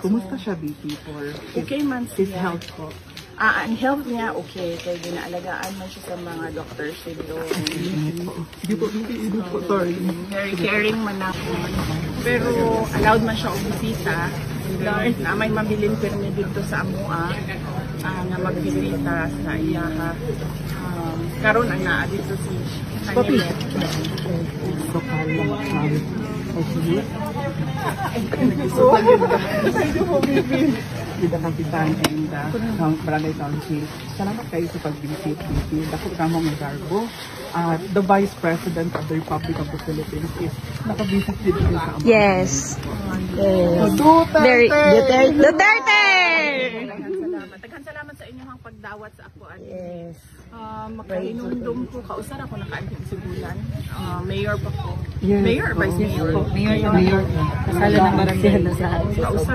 Kumusta siya, BP, for Okay man his siya. health po? Ang health niya, okay. Kaya ginaalagaan man siya sa mga doctors dito. Hindi po, sorry. Very caring man ako. Pero allowed man siya o bisita. Na may mabilin permi dito sa Amua na magbisita sa iyaha. Karon ang naa dito si Kanye. So, Ida Kapitan and Barangay Township. Salamat kayo sa pag-visit dito. Dako kamong Garbo. The Vice President of the Republic of the Philippines is naka-visit dito sa Amman. Yes. Duterte! Duterte! Daghan salamat sa inyong pagdawat sa ako. Yes. Makainundom ko, kausar ako nakaanting sigulan. Mayor pa ko. Yes. Mayor, Vice Mayor. Mayor. Kasala ng barangay. Kausar